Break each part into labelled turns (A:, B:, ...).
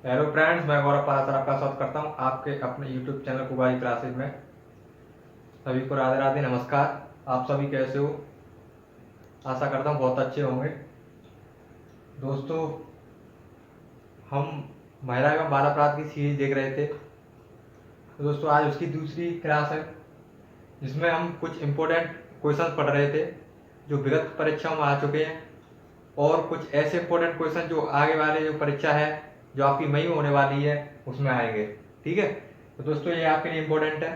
A: Hello friends, मैं गौरव पारासर आपका स्वागत करता हूं आपके अपने यूट्यूब चैनल पुगारी क्लासेज में। सभी को राधे राधे, नमस्कार। आप सभी कैसे हो? आशा करता हूं बहुत अच्छे होंगे। दोस्तों, हम महिला एवं बाल अपराध की सीरीज देख रहे थे। तो दोस्तों, आज उसकी दूसरी क्लास है जिसमें हम कुछ इम्पोर्टेंट क्वेश्चन पढ़ रहे थे जो विगत परीक्षाओं में आ चुके हैं, और कुछ ऐसे इम्पोर्टेंट क्वेश्चन जो आगे वाले जो परीक्षा है जो आपकी मई में होने वाली है उसमें आएंगे। ठीक है, तो दोस्तों ये आपके लिए इम्पोर्टेंट है।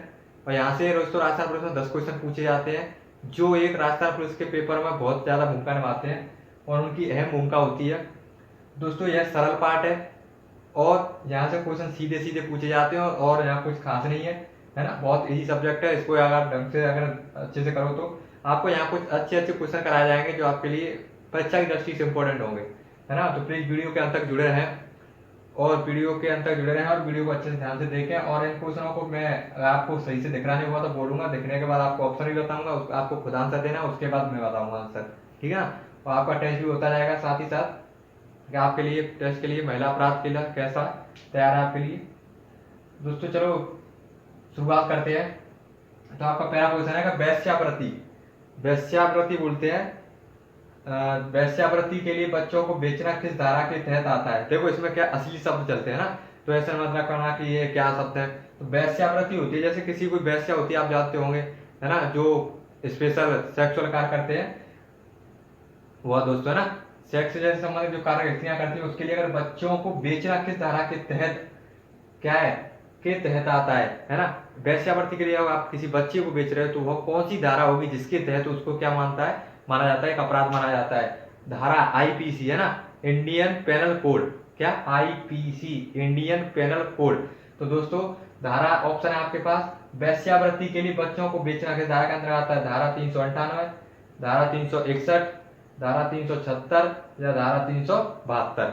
A: और यहाँ से दोस्तों राजस्थान पुलिस में 10 क्वेश्चन पूछे जाते हैं जो एक राजस्थान पुलिस के पेपर में बहुत ज़्यादा भूमिका निभाते हैं और उनकी अहम भूमिका होती है। दोस्तों यह सरल पार्ट है और यहाँ से क्वेश्चन सीधे सीधे पूछे जाते हैं और यहाँ कुछ खास नहीं है ना। बहुत इजी सब्जेक्ट है, इसको अगर ढंग से अगर अच्छे से करो तो आपको यहाँ कुछ अच्छे अच्छे क्वेश्चन कराए जाएंगे जो आपके लिए परीक्षा की दृष्टि से इंपॉर्टेंट होंगे, है ना। तो प्लीज वीडियो के अंत तक जुड़े रहें और वीडियो को अच्छे से ध्यान से देखें। और इन क्वेश्चनों को मैं अगर आपको सही से दिख रहा नहीं हुआ तो बोलूंगा, दिखने के बाद आपको ऑप्शन भी बताऊंगा, आपको खुद आंसर देना, उसके बाद मैं बताऊंगा आंसर। ठीक है ना। और आपका टेस्ट भी होता जाएगा साथ ही साथ कि आपके लिए टेस्ट के लिए महिला अपराध के लिए कैसा तैयार है आपके लिए। दोस्तों चलो शुरुआत करते हैं। तो आपका पहला क्वेश्चन है कि वेश्यावृत्ति, वेश्यावृत्ति बोलते हैं। वेश्यावृत्ति के लिए बच्चों को बेचना किस धारा के तहत आता है? देखो इसमें क्या असली शब्द चलते हैं ना, तो ऐसा मतलब करना कि ये क्या शब्द है। तो वेश्यावृत्ति होती है जैसे किसी कोई वेश्या होती है, आप जानते होंगे, है ना, जो स्पेशल सेक्सुअल कार्य करते हैं वह दोस्तों, है ना, सेक्स से संबंधित जो कार्य स्त्रियां करती है उसके लिए अगर बच्चों को बेचना किस धारा के तहत क्या है के तहत आता है ना। वेश्यावृत्ति के लिए अगर आप किसी बच्चे को बेच रहे हो तो वह कौन सी धारा होगी जिसके तहत उसको क्या मानता है, माना जाता है, एक अपराध माना जाता है। धारा आईपीसी, है ना, इंडियन पेनल कोड। क्या? IPC, Indian penal code. तो दोस्तों धारा ऑप्शन है आपके पास, वेश्यावृत्ति के लिए बच्चों को बेचना किस धारा के अंतर्गत आता है? धारा 398, धारा 361, धारा 376 या धारा 372।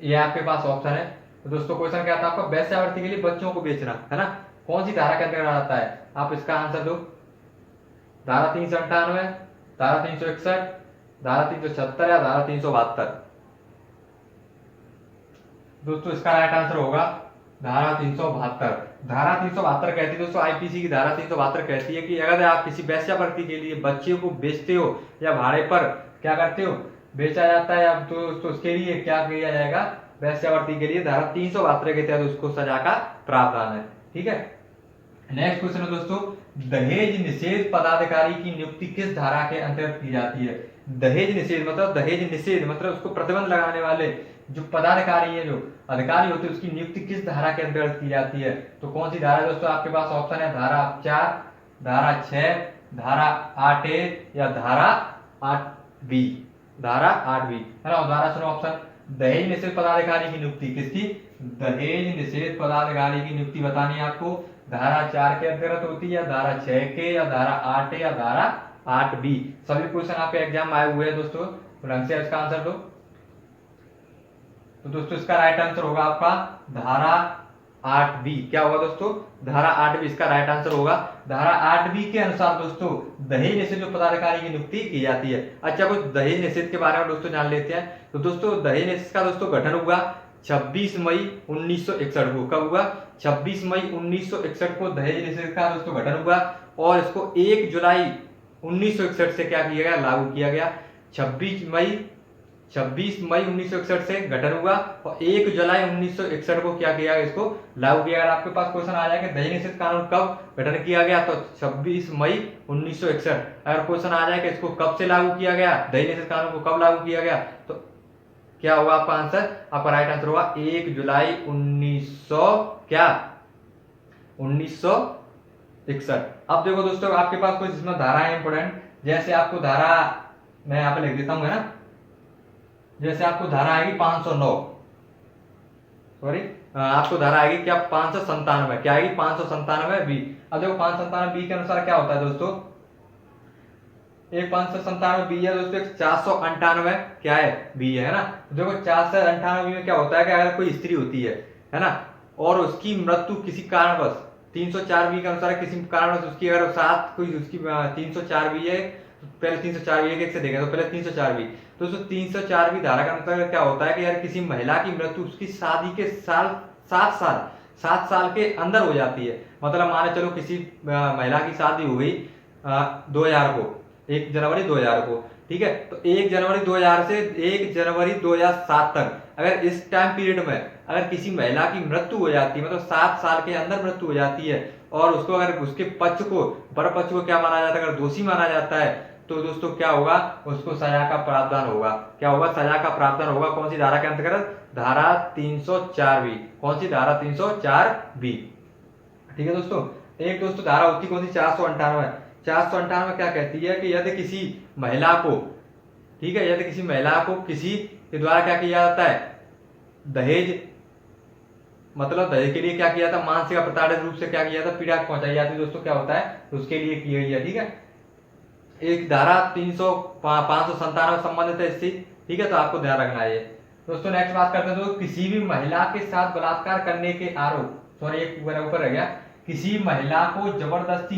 A: ये आपके पास ऑप्शन है। तो दोस्तों क्वेश्चन क्या था आपका? वेश्यावृत्ति के लिए बच्चों को बेचना, है ना, कौन सी धारा के अंतर्गत आता है? आप इसका आंसर दो। धारा 398, धारा 361, धारा 376 या धारा 372। दोस्तों इसका राइट आंसर होगा धारा 372। धारा 372 कहती है दोस्तों, आईपीसी की धारा 372 कहती है कि अगर आप किसी वेश्यावृत्ति के लिए बच्चे को बेचते हो या भाड़े पर क्या करते हो, बेचा जाता है, अब तो उसके लिए क्या किया जाएगा? वेश्यावृत्ति के लिए धारा 372 के तहत उसको सजा का प्रावधान है। ठीक है, नेक्स्ट क्वेश्चन है दोस्तों, दहेज निषेध पदाधिकारी की नियुक्ति किस धारा के अंतर्गत की जाती है? दहेज निषेध मतलब उसको प्रतिबंध लगाने वाले जो पदाधिकारी है, जो अधिकारी होते हैं, उसकी नियुक्ति किस धारा के अंतर्गत की जाती है? तो कौन सी धारा दोस्तों? आपके पास ऑप्शन है धारा 4, धारा 6, धारा 8A या धारा 8B। धारा 8B, है ना। धारा सुनो ऑप्शन, दहेज निषेध पदाधिकारी की नियुक्ति किसकी? दहेज निषेध पदाधिकारी की नियुक्ति बतानी है आपको। धारा 4 के अंतर्गत होती है या धारा 6 के या धारा 8 या धारा 8B। सभी क्वेश्चन आपके एग्जाम आए हुए हैं दोस्तों, ढंग से इसका आंसर दो। तो दोस्तों इसका राइट आंसर होगा आपका धारा 8B। क्या होगा दोस्तों? धारा 8B इसका राइट आंसर होगा। धारा 8B के अनुसार दोस्तों दहेज निषेध जो पदाधिकारी की नियुक्ति की जाती है। अच्छा, कुछ दहेज निषेध के बारे में दोस्तों जान लेते हैं। तो दोस्तों दहेज निषेध का दोस्तों गठन हुआ 26 मई 1961 को। कब हुआ? 26 मई 1961 को दहेज निषेध का दोस्तों गठन हुआ और इसको 1 जुलाई 1961 से क्या किया गया? लागू किया गया। 26 मई 1961 से गठन हुआ और 1 जुलाई 1961 को क्या किया गया? इसको लागू किया गया। आपके पास क्वेश्चन आ जाएगा दहेज निषेध कानून कब गठन किया गया? तो 26 मई 1961। अगर क्वेश्चन आ जाए कि इसको कब से लागू किया गया, दहेज निषेध कानून को कब लागू किया गया, तो क्या होगा आपका आंसर? आपका राइट आंसर होगा 1 जुलाई 1961। अब देखो दोस्तों आपके पास कुछ इसमें धारा है इंपोर्टेंट, जैसे आपको धारा मैं यहाँ पे लिख देता हूँ, है ना। जैसे आपको धारा आएगी 509, सॉरी, आपको धारा आएगी क्या? 597। क्या आएगी? 597B। अब देखो 597B के अनुसार क्या होता है दोस्तों? एक 597B है दोस्तों, एक 498 क्या है? बी है ना। देखो 498 में क्या होता है कि अगर कोई स्त्री होती है ना, और उसकी मृत्यु किसी कारणवश 304B के अनुसार किसी कारणवश उसकी अगर साथ कोई उसकी 304B है पहले 304 एक एक से देखें, तो पहले 304 भी। तो दोस्तों 304 भी धारा का अंतर्गत क्या होता है कि यार किसी महिला की मृत्यु उसकी शादी के साल 7 साल के अंदर हो जाती है। मतलब माने चलो किसी महिला की शादी हो गई 2000 को, 1 जनवरी 2000 को, ठीक है। तो 1 जनवरी 2000 से 1 जनवरी 2007 तक अगर इस टाइम पीरियड में अगर किसी महिला की मृत्यु हो जाती है, मतलब 7 साल के अंदर मृत्यु हो जाती है, और उसको अगर उसके पक्ष को वर पक्ष को क्या माना जाता है, अगर दोषी माना जाता है, तो दोस्तों क्या होगा, उसको सजा का प्रावधान होगा। क्या होगा, सजा का प्रावधान होगा। कौन सी धारा के अंतर्गत, धारा 304 बी। कौन सी धारा, 304 बी, ठीक है दोस्तों। एक दोस्तों धारा होती कौन सी, 498। 498 क्या कहती है कि यदि किसी महिला को, ठीक है, यदि किसी महिला को किसी के द्वारा क्या किया जाता है, दहेज, मतलब दहेज के लिए क्या किया था, मानसिक या प्रताड़ित रूप से क्या किया था, पीड़ा पहुंचाई जाती है, दोस्तों क्या होता है, उसके लिए की गई है, ठीक है। एक धारा 597 संबंधित है इससे, ठीक है, तो आपको ध्यान रखना है ये। दोस्तों नेक्स्ट बात करते हैं, तो किसी भी महिला के साथ बलात्कार करने के आरोप, सॉरी एक ऊपर रह गया, किसी महिला को जबरदस्ती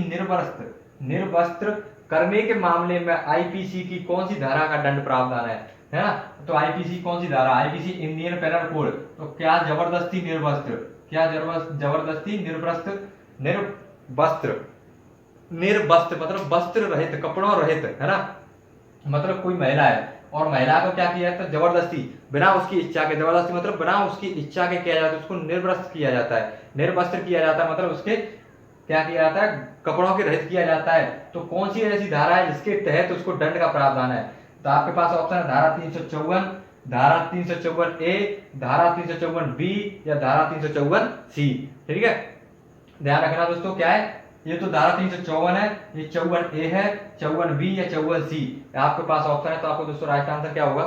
A: निर्वस्त्र करने के मामले में आईपीसी की कौन सी धारा का दंड प्रावधान है ना। तो आईपीसी कौन सी धारा, आईपीसी इंडियन पेनल कोड। तो क्या जबरदस्ती निर्वस्त्र, क्या जबरदस्ती निर्वस्त्र मतलब वस्त्र रहित, कपड़ों रहित, है ना। मतलब कोई महिला है और महिला को क्या किया जाता है, जबरदस्ती, बिना उसकी इच्छा के, जबरदस्ती मतलब बिना उसकी इच्छा के किया जाता है, उसको निर्वस्त्र किया जाता है, निर्वस्त्र किया जाता है, मतलब उसके क्या किया जाता है, कपड़ों के रहित किया जाता है। तो कौन सी ऐसी धारा है जिसके तहत उसको दंड का प्रावधान है। तो आपके पास ऑप्शन है धारा 354, धारा 354 ए, धारा 354 बी या धारा 354 सी, ठीक है। ध्यान रखना दोस्तों, क्या है ये, तो धारा 354 है, ये 54 ए है, 54 बी या 54 सी आपके पास ऑप्शन है। तो आपको दोस्तों राइट आंसर क्या होगा,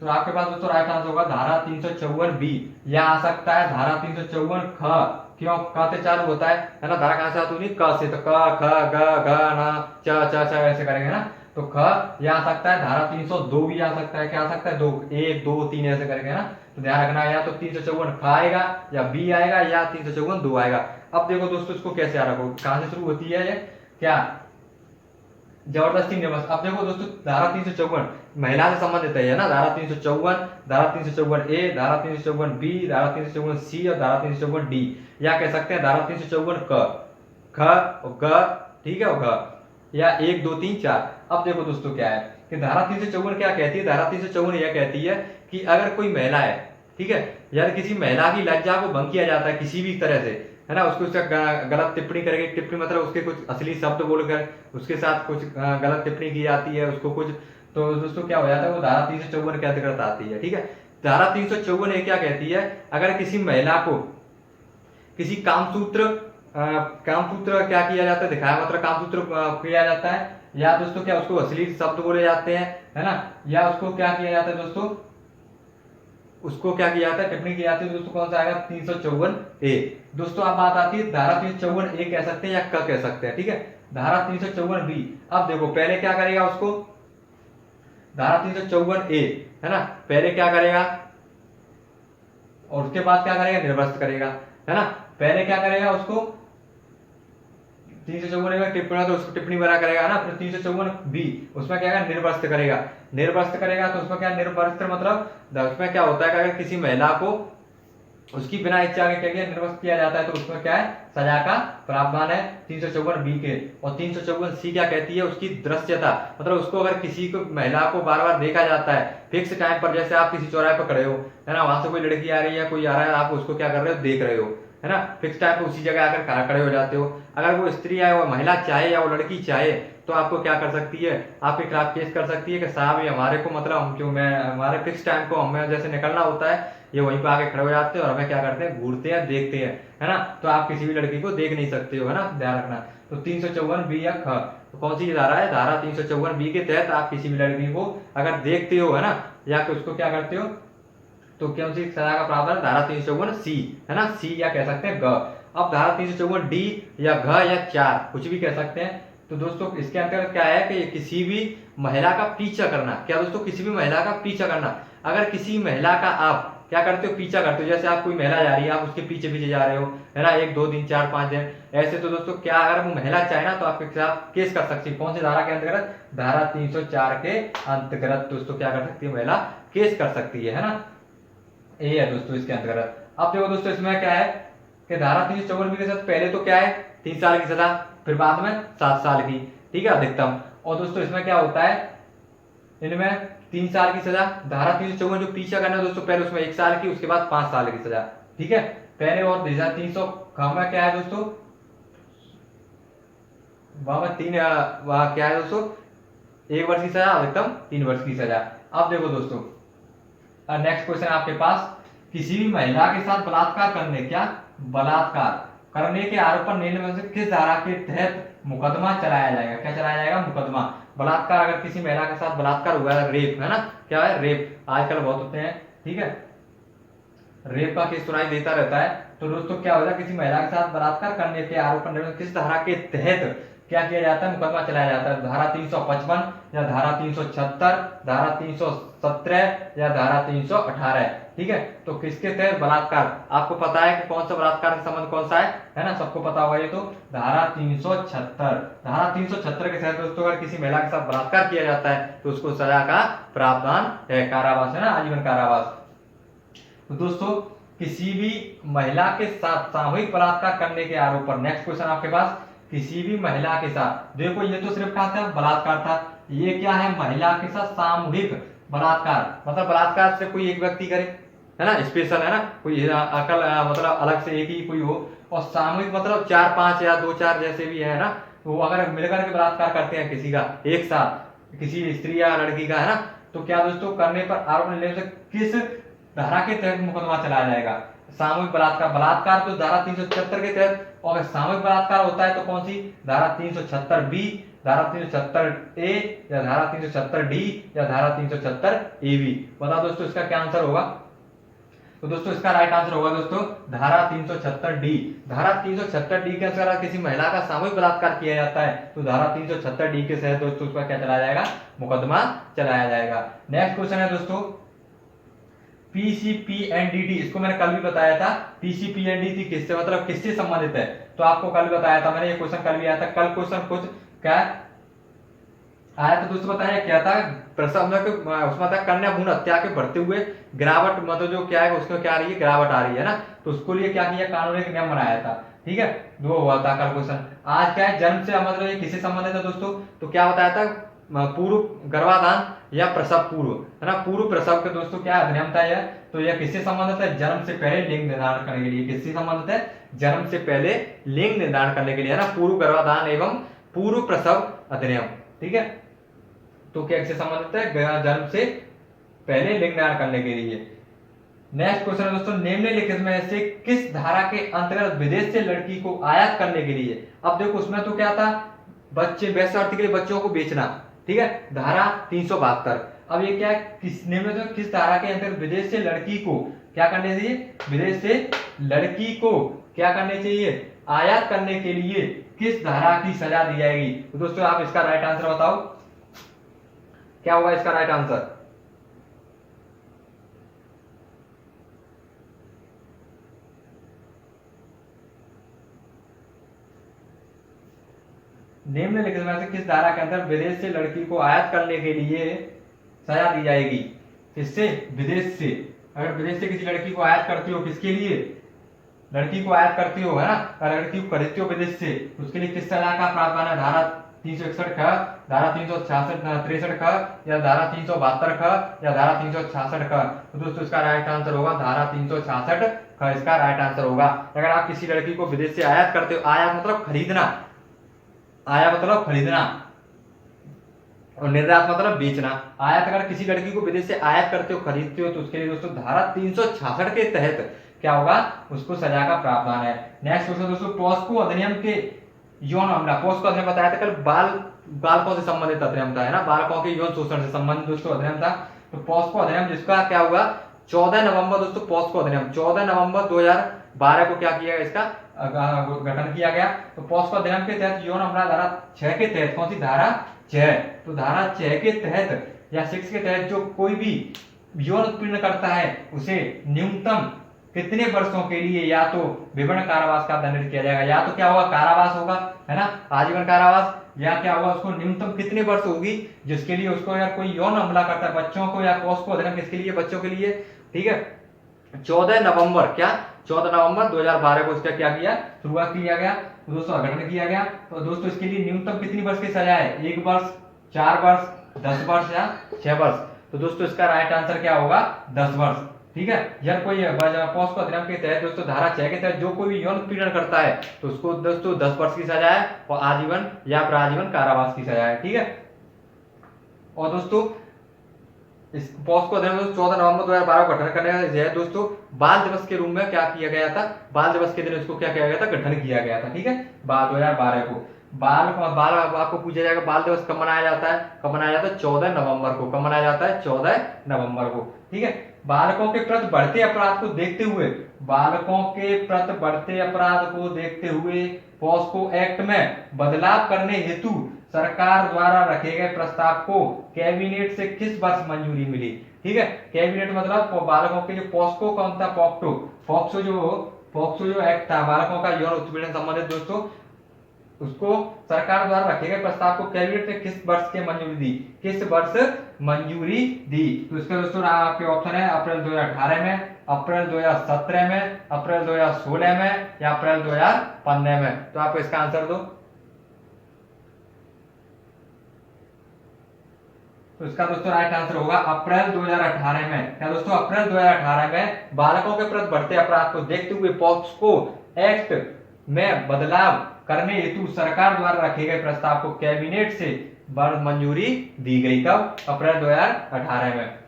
A: तो आपके पास दोस्तों राइट आंसर होगा धारा 354 बी, या आ सकता है धारा 354 ख। क्यों, क से चालू होता है ना, धारा कहां से आती है, क से, तो क ख ग घ न च ऐसे करेंगे ना। तो ख या आ सकता है धारा 302 भी आ सकता है, क्या आ सकता है, 2 1 2 3 ऐसे करेंगे ना। तो ध्यान रखना, या तो 354 ख आएगा या बी आएगा या 354 2 आएगा। अब देखो दोस्तों इसको कैसे आ रहा हो, कहां से शुरू होती है ये, क्या जबरदस्ती निर्वस्त्र। अब देखो दोस्तों धारा 354 महिला से संबंधित है ना, धारा 354, धारा 354 ए, धारा 354 बी, धारा 354 सी और धारा 354 डी, या कह सकते हैं धारा 354 ख और ग, ठीक है, और घ, या 1 2 3 4। अब देखो दोस्तों क्या है कि धारा 354 क्या कहती है, धारा 354 यह कहती है कि अगर कोई महिला है, ठीक है, यदि किसी महिला की लज्जा को भंग किया जाता है किसी भी तरह से, है ना, उसको उसका गलत टिप्पणी करेगी, टिप्पणी मतलब उसके कुछ असली शब्द बोलकर उसके साथ कुछ गलत टिप्पणी की जाती है उसको कुछ, तो दोस्तों क्या हो जाता है, वो धारा 354 के अंतर्गत आती है, ठीक है। धारा 354 ये क्या कहती है, अगर किसी महिला को किसी कामसूत्र क्या किया जाता है, दिखाया मतलब कामसूत्र किया जाता है, या दोस्तों क्या उसको अश्लील शब्द बोले जाते हैं, है ना, या उसको क्या किया जाता है दोस्तों, उसको क्या किया जाता है, टिप्पणी की जाती है, दोस्तों कौन सा आएगा, 354 ए। दोस्तों अब बात आती है धारा 354 ए कह सकते हैं या क कह सकते हैं, ठीक है। धारा 354 बी, अब देखो पहले क्या करेगा उसको, धारा 354 ए, है ना, पहले क्या करेगा और उसके बाद क्या करेगा, निर्वस्त्र करेगा, है ना। पहले क्या करेगा उसको 354 टिप्पणी, तो उसको टिप्पणी बना करेगा ना। फिर 354 बी, उसमें क्या है, निर्वस्त्र करेगा, निर्वस्त्र करेगा, तो उसमें क्या निर्वस्त्र मतलब उसमें क्या होता है कि अगर किसी महिला को उसकी बिना इच्छा के क्या निर्वस्त्र किया जाता है, तो उसमें क्या है, सजा का प्रावधान है 354 बी के। और 354 सी क्या कहती है, उसकी दृश्यता, मतलब उसको अगर किसी को महिला को बार बार देखा जाता है फिक्स टाइम पर, जैसे आप किसी चौराहे पर खड़े हो, है ना, वहां से कोई लड़की आ रही है, कोई आ रहा है, आप उसको क्या कर रहे हो, देख रहे हो, है ना, फिक्स टाइम पे उसी जगह आकर खड़े हो जाते हो। अगर वो स्त्री है, वो महिला चाहे या वो लड़की चाहे, तो आपको क्या कर सकती है, आपके खिलाफ केस कर सकती है कि साहब ये हमारे को मतलब हम जो मैं हमारे फिक्स टाइम को हमें जैसे निकलना होता है, ये वहीं पे आके खड़े हो जाते हैं और हमें क्या करते हैं, घूरते हैं, देखते हैं, है ना। तो आप किसी भी लड़की को देख नहीं सकते हो, है ना, ध्यान रखना। तो 354 बी या ख, तो कौन सी धारा है, धारा 354 बी के तहत आप किसी भी लड़की को अगर देखते हो, है ना, या कि उसको क्या करते हो, तो कौन सी सजा का प्रावधान, धारा 354 सी, है ना, सी या कह सकते हैं ग। अब धारा 354 डी या घ या 4 कुछ भी कह सकते हैं। तो दोस्तों इसके अंतर्गत क्या है कि किसी भी महिला का पीछा करना, क्या दोस्तों, किसी भी महिला का पीछा करना। अगर किसी महिला का आप क्या करते हो, पीछा करते हो। जैसे आप कोई महिला जा रही है, आप उसके पीछे पीछे जा रहे हो, है ना, 1 2 3 4 5 दिन ऐसे। तो दोस्तों क्या, अगर वो महिला चाहे ना तो आपके खिलाफ केस कर सकती है। कौन सी धारा के अंतर्गत, धारा 304 के अंतर्गत दोस्तों क्या कर सकती है, महिला केस कर सकती है ना। ये है दोस्तों इसके अंतर्गत। अब देखो दोस्तों इसमें क्या है कि धारा 354 के साथ पहले तो क्या है 3 साल की सजा, फिर बाद में 7 साल की, ठीक है, अधिकतम। और दोस्तों इसमें क्या होता है, इनमें 3 साल की सजा, धारा 354 जो पीछे करना है दोस्तों, पहले उसमें 1 साल की, उसके बाद 5 साल की सजा, ठीक है। पहले और 300 में क्या है दोस्तों, वहां में तीन वहां क्या है दोस्तों, 1 वर्ष की सजा, अधिकतम 3 वर्ष की सजा। अब देखो दोस्तों नेक्स्ट क्वेश्चन आपके पास, किसी भी महिला के साथ बलात्कार करने, क्या बलात्कार करने के आरोप पर निम्न में से किस धारा के तहत मुकदमा चलाया जाएगा, क्या चलाया जाएगा, मुकदमा। बलात्कार, अगर किसी महिला के साथ बलात्कार हुआ है, रेप है ना, क्या है, रेप आजकल बहुत होते हैं, ठीक है, रेप का केस सुनाई देता रहता है। तो दोस्तों क्या होगा, किसी महिला के साथ बलात्कार करने के आरोप पर किस धारा के तहत क्या किया जाता है, मुकदमा चलाया जाता है। धारा 355 या धारा 376, धारा 317 या धारा 318, ठीक है। तो किसके तहत बलात्कार, आपको पता है कि कौन सा बलात्कार का संबंध कौन सा है ना, सबको पता होगा ये तो, धारा 376। धारा 376 के तहत दोस्तों अगर किसी महिला के साथ बलात्कार किया जाता है तो उसको सजा का प्रावधान है, कारावास, है ना, आजीवन कारावास। तो दोस्तों किसी भी महिला के साथ सामूहिक बलात्कार करने के आरोप पर, नेक्स्ट क्वेश्चन आपके पास, किसी भी महिला के साथ, देखो ये तो सिर्फ क्या था, बलात्कार था, ये क्या है, महिला के साथ सामूहिक बलात्कार, मतलब बलात्कार से कोई एक व्यक्ति करे, है ना, स्पेशल, है ना, कोई अकल मतलब अलग से एक ही कोई हो, और सामूहिक मतलब 4 5 या 2 4 जैसे भी है ना, तो अगर मिलकर के बलात्कार करते हैं किसी का एक साथ, किसी स्त्री या लड़की का, है ना, तो क्या दोस्तों करने पर आरोप लगने से किस धारा के तहत मुकदमा चलाया जाएगा, सामूहिक बलात्कार। बलात्कार तो धारा 376 के तहत, और अगर सामूहिक बलात्कार होता है तो कौन सी, धारा 376 बी, धारा 376 ए या धारा 376 डी या धारा 376 ए बी। बताओ दोस्तों इसका क्या आंसर होगा। तो दोस्तों इसका राइट आंसर होगा दोस्तों धारा 376 डी। धारा 376 डी के अनुसार किसी महिला का सामूहिक बलात्कार किया जाता है तो धारा 376 डी के तहत दोस्तों उसका क्या चलाया जाएगा, मुकदमा चलाया जाएगा। नेक्स्ट क्वेश्चन है दोस्तों पीसीपीएनडीटी, इसको मैंने कल भी बताया था। पीसीपीएनडीटी किससे मतलब किससे संबंधित है, तो आपको कल बताया था मैंने, ये क्वेश्चन कल भी आया था। कल क्वेश्चन कुछ क्या आया तो दोस्तों बताया क्या था, प्रसव में उसमें था कन्या भ्रूण हत्या के बढ़ते हुए गिरावट, मतलब जो क्या है उसमें क्या आ रही है, गिरावट आ रही है ना, तो उसको लिए क्या किया, कानून एक नियम बनाया था, ठीक है, दो हुआ था कल क्वेश्चन। आज क्या है, जन्म से मतलब ये किससे संबंधित है दोस्तों, तो क्या बताया था, पूर्व गर्भाधान या प्रसव पूर्व, है ना, पूर्व प्रसव के दोस्तों क्या अधिनियम था यह, तो यह किससे संबंधित है, जन्म से पहले लिंग निर्धारण करने के लिए, किससे संबंधित है, जन्म से पहले लिंग निर्धारण करने के लिए, है ना, पूर्व गर्भाधान एवं पूर्व प्रसव अधिनियम, ठीक है। तो क्या किससे संबंधित है, जन्म से पहले लिंग निर्धारण करने के लिए। नेक्स्ट क्वेश्चन है दोस्तों निम्नलिखित में से किस धारा के अंतर्गत विदेश से लड़की को आयात करने के लिए, अब देखो उसमें तो क्या था, बच्चे वेश्यावृत्ति के लिए बच्चों को बेचना, ठीक है, धारा 372। अब ये क्या है, किस धारा के अंतर्गत विदेश से लड़की को क्या करने चाहिए, विदेश से लड़की को क्या करने चाहिए, आयात करने के लिए किस धारा की सजा दी जाएगी। तो दोस्तों आप इसका राइट आंसर बताओ, क्या होगा इसका राइट आंसर। निम्नलिखित में से किस धारा के अंदर विदेश से लड़की को आयात करने के लिए सजा दी जाएगी, किससे, विदेश से। अगर विदेश से किसी लड़की को आयात करती हो, किसके लिए, लड़की को आयात करती हो, है ना, अगर लड़की को खरीदती हो विदेश से, उसके लिए किस सजा का प्रावधान है, धारा 361 ख, धारा 366 ख या धारा 372 ख या धारा 366 ख। तो दोस्तों इसका राइट आंसर होगा धारा 366 ख, इसका राइट आंसर होगा। अगर आप किसी लड़की को विदेश से आयात करते हो, आयात मतलब खरीदना, आया मतलब खरीदना और निर्यात मतलब बेचना। आयात अगर किसी लड़की को विदेश से आयात करते हो, खरीदते हो, तो उसके लिए दोस्तों धारा 366 के तहत क्या होगा, उसको सजा का प्रावधान है। नेक्स्ट क्वेश्चन दोस्तों पॉस्को अधिनियम के यौन हमला, पॉस्को अधिनियम बताया था कल, बालकों से संबंधित अधिनियम था, है ना, बालकों के यौन शोषण से संबंधित दोस्तों अधिनियम था। तो पॉस्को अधिनियम जिसका क्या होगा 14 नवंबर दोस्तों, पॉस्को अधिनियम 14 नवंबर 2012 को क्या किया गया, इसका गठन किया गया। तो पॉस्को अधिनियम के तहत यौन हमला धारा 6 के तहत, कौन सी धारा 6, तो धारा 6 के तहत या 6 के तहत जो कोई भी यौन उत्पीड़न करता है उसे न्यूनतम कितने वर्षों के लिए या तो विभिन्न कारावास का दंडित किया जाएगा, या तो क्या होगा कारावास होगा, है ना, आजीवन कारावास, या क्या होगा उसको न्यूनतम कितने वर्ष होगी जिसके लिए उसको या कोई यौन हमला करता है बच्चों को या पॉक्सो अधिनियम किसके लिए, बच्चों के लिए। ठीक है, 14 नवंबर क्या 14 नवंबर 2012 को इसका क्या किया, शुरुआत किया गया दोस्तों, गठन किया गया। तो दोस्तों इसके लिए न्यूनतम कितनी वर्ष की सजा है, 1 वर्ष, 4 वर्ष, 10 वर्ष या 6 वर्ष। तो दोस्तों इसका राइट आंसर क्या होगा, 10 वर्ष। ठीक है, यह कोई पॉक्सो अधिनियम के तहत दोस्तों धारा 6 के तहत जो कोई भी यौन उत्पीड़न करता है तो उसको दोस्तों 10 वर्ष की सजा है और आजीवन या फिर आजीवन कारावास की सजा है। ठीक है, और दोस्तों इस पॉक्सो अधिनियम 14 नवंबर 2012 को गठन करने का दोस्तों बाल दिवस के रूप में क्या किया गया था, बाल दिवस के दिन इसको क्या किया गया था, गठन किया गया था। ठीक है, 2012 को बाल बाल आपको पूछा जाएगा बाल दिवस कब मनाया जाता है, कब मनाया जाता है 14 नवंबर को, कब मनाया जाता है 14 नवंबर को। ठीक है, बालकों के प्रति बढ़ते अपराध को देखते हुए, बालकों के प्रति बढ़ते अपराध को देखते हुए पॉक्सो एक्ट में बदलाव करने हेतु सरकार द्वारा रखे गए प्रस्ताव को कैबिनेट से किस वर्ष मंजूरी मिली। ठीक है, कैबिनेट मतलब बालकों के जो पॉक्सो कौन था, पॉक्सो जो एक्ट था बालकों का यौन उत्पीड़न संबंधित दोस्तों, उसको सरकार द्वारा रखे गए प्रस्ताव को कैबिनेट ने किस वर्ष के मंजूरी दी, किस वर्ष मंजूरी दी। तो इसका दोस्तों आपके ऑप्शन है अप्रैल 2018 में, अप्रैल 2017 में, अप्रैल 2016 में या अप्रैल 2015 में। तो आप इसका आंसर दो। तो इसका दोस्तों राइट आंसर होगा अप्रैल 2018 में। क्या दोस्तों, अप्रैल 2018 में बालकों के प्रति बढ़ते अपराध को देखते हुए पॉक्सो एक्ट में बदलाव करने हेतु सरकार द्वारा रखे गए प्रस्ताव को कैबिनेट से मंजूरी दी गई। कब, अप्रैल 2018 में।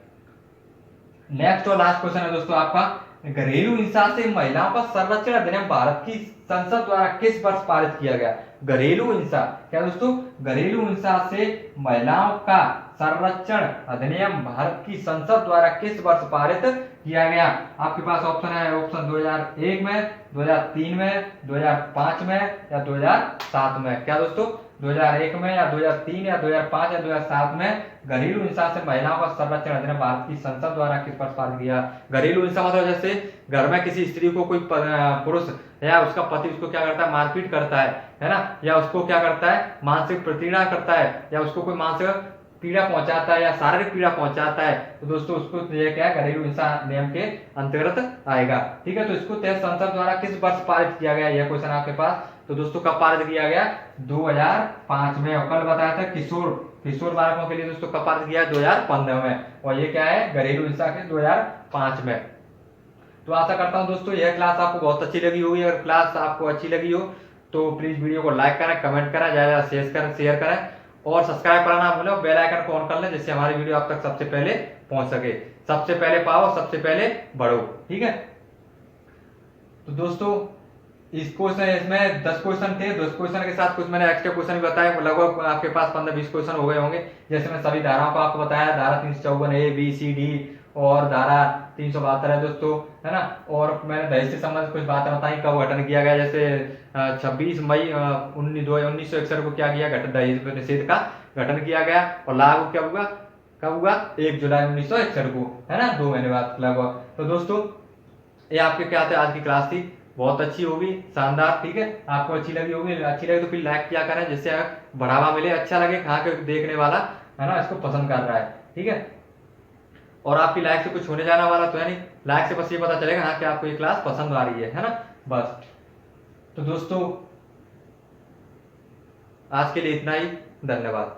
A: नेक्स्ट और लास्ट क्वेश्चन है दोस्तों आपका, घरेलू हिंसा से महिलाओं का संरक्षण अधिनियम भारत की संसद द्वारा किस वर्ष पारित किया गया। घरेलू हिंसा, क्या दोस्तों, घरेलू हिंसा से महिलाओं का संरक्षण अधिनियम भारत की संसद द्वारा किस वर्ष पारित किया गया। आपके पास ऑप्शन है, ऑप्शन 2001 में, 2003 में, 2005 में या 2007 में। क्या दोस्तों, 2001 में या 2003 या 2005 या 2007 में घरेलू हिंसा से महिलाओं का संरक्षण अधिनियम भारत की संसद द्वारा किस वर्ष पारित किया। घरेलू हिंसा मतलब जैसे घर में किसी स्त्री को कोई पुरुष या उसका पति उसको क्या करता है, मारपीट करता है ना, या उसको क्या करता है, मानसिक प्रताड़ना करता है, या उसको कोई मानसिक पीड़ा पहुंचाता है या शारीरिक पीड़ा पहुंचाता है, तो दोस्तों उसको ये क्या है, घरेलू हिंसा नियम के अंतर्गत आएगा। ठीक है, तो इसको तहत संसद द्वारा किस वर्ष पारित किया गया, यह क्वेश्चन आपके पास। तो दोस्तों कब पारित किया गया, 2005 में। और कल बताया था किशोर बालकों के लिए दोस्तों कब पारित किया, 2015 में। और ये क्या है, घरेलू हिंसा के 2005 में। तो आशा करता हूं दोस्तों यह क्लास आपको बहुत अच्छी लगी होगी। अगर क्लास आपको अच्छी लगी हो तो प्लीज वीडियो को लाइक करें, कमेंट करें, ज्यादा शेयर करें और सब्सक्राइब करना ना भूलें, बेल आइकन को ऑन कर लें जिससे हमारी वीडियो आप तक सबसे पहले पहुंच सके। सबसे पहले पाओ, सबसे पहले बढ़ो। ठीक है, तो दोस्तों इस क्वेश्चन इसमें 10 क्वेश्चन थे। 10 क्वेश्चन के साथ कुछ मैंने एक्स्ट्रा क्वेश्चन भी बताए, लगभग आपके पास 15-20 क्वेश्चन हो गए होंगे। जैसे मैं सभी धाराओं को आपको बताया, धारा 354 A B C D और धारा 372 है दोस्तों, है ना। और मैंने दहेज से संबंधित कुछ बातें बताई, कब गठन किया गया। जैसे 26 मई 1961 को क्या किया, दहेज निषेध का गठन किया गया और लागू क्या हुआ, कब हुआ, 1 जुलाई 1961 को, है ना, 2 महीने बाद लगभग। तो दोस्तों ये आपके क्या थे, आज की क्लास थी, बहुत अच्छी होगी, शानदार। ठीक है, आपको अच्छी लगी होगी, अच्छी लगे तो फिर लाइक किया करें जिससे बढ़ावा मिले, अच्छा लगे, कहाँ के देखने वाला है ना इसको पसंद कर रहा है। ठीक है, और आपकी लाइक से कुछ होने जाने वाला तो है नहीं, लाइक से बस ये पता चलेगा हाँ कि आपको ये क्लास पसंद आ रही है ना, बस। तो दोस्तों आज के लिए इतना ही, धन्यवाद।